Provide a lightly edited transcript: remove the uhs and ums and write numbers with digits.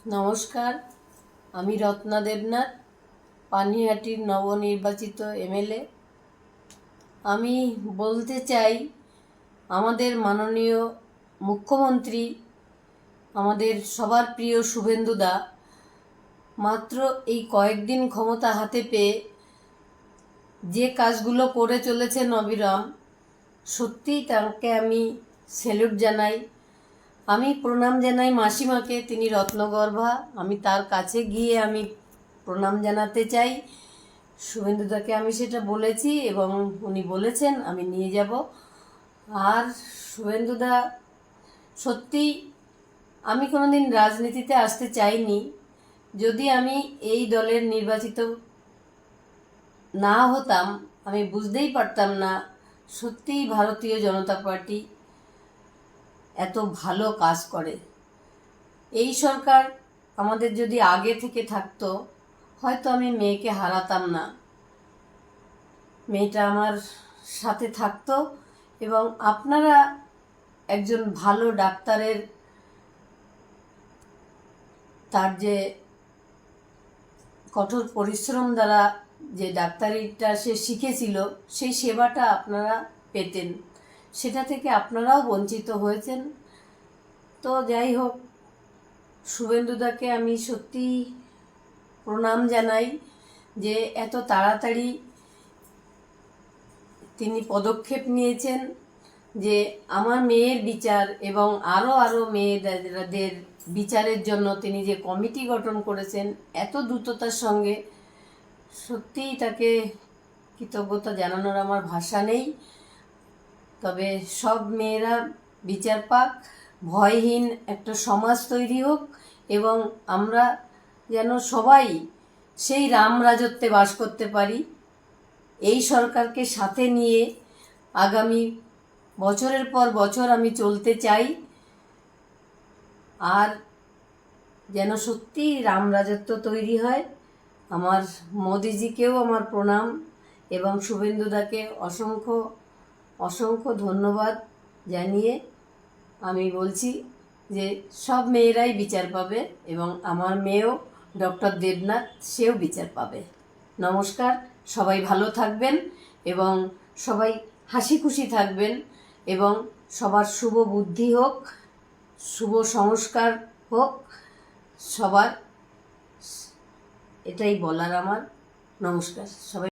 নমস্কার, আমি রত্না দেবনাথ, পানিহাটির নবনির্বাচিত এমএলএ। আমি বলতে চাই, আমাদের মাননীয় মুখ্যমন্ত্রী, আমাদের সবার প্রিয় শুভেন্দুদা মাত্র এই কয়েকদিন ক্ষমতা হাতে পেয়ে যে কাজগুলো করে চলেছেন অবিরাম, সত্যিই তাকে আমি স্যালুট জানাই। আমি প্রণাম জানাই মাসিমাকে, তিনি রত্নগর্ভা। আমি তার কাছে গিয়ে আমি প্রণাম জানাতে চাই। শুভেন্দুদাকে আমি সেটা বলেছি এবং উনি বলেছেন আমি নিয়ে যাব। আর শুভেন্দুদা সত্যি, আমি কোনোদিন রাজনীতিতে আসতে চাইনি। যদি আমি এই দলের নির্বাচিত না হতাম, আমি বুঝতেই পারতাম না সত্যিই ভারতীয় জনতা পার্টি এত ভালো কাজ করে। এই সরকার আমাদের যদি আগে থেকে থাকতো, হয়তো আমি মেয়েকে হারাতাম না। মেয়েটা আমার সাথে থাকতো এবং আপনারা একজন ভালো ডাক্তারের তার যে কঠোর পরিশ্রম দ্বারা যে ডাক্তারিটা সে শিখেছিল, সেই সেবাটা আপনারা পেতেন। সেটা থেকে আপনারাও বঞ্চিত হয়েছেন। তো যাই হোক, শুভেন্দুদাকে আমি সত্যি প্রণাম জানাই যে এত তাড়াতাড়ি তিনি পদক্ষেপ নিয়েছেন যে আমার মেয়ের বিচার এবং আরও মেয়েদের বিচারের জন্য তিনি যে কমিটি গঠন করেছেন এত দ্রুততার সঙ্গে, সত্যিই তাকে কৃতজ্ঞতা জানানোর আমার ভাষা নেই। তবে সব মেয়েরা বিচার পাক, ভয়হীন একটা সমাজ তৈরি হোক এবং আমরা যেন সবাই সেই রাম রাজত্বে বাস করতে পারি। এই সরকারকে সাথে নিয়ে আগামী বছরের পর বছর আমি চলতে চাই। আর যেন সত্যি রাম রাজত্ব তৈরি হয়। আমার মোদিজিকেও আমার প্রণাম এবং শুভেন্দুদাকে অসংখ্য অসংখ্য ধন্যবাদ জানিয়ে আমি বলছি যে সব মেয়েরাই বিচার পাবে এবং আমার মেয়েও ডক্টর দেবনাথ, সেও বিচার পাবে। নমস্কার, সবাই ভালো থাকবেন এবং সবাই হাসি খুশি থাকবেন এবং সবার শুভ বুদ্ধি হোক, শুভ সংস্কার হোক সবার, এটাই বলার আমার। নমস্কার সবাই।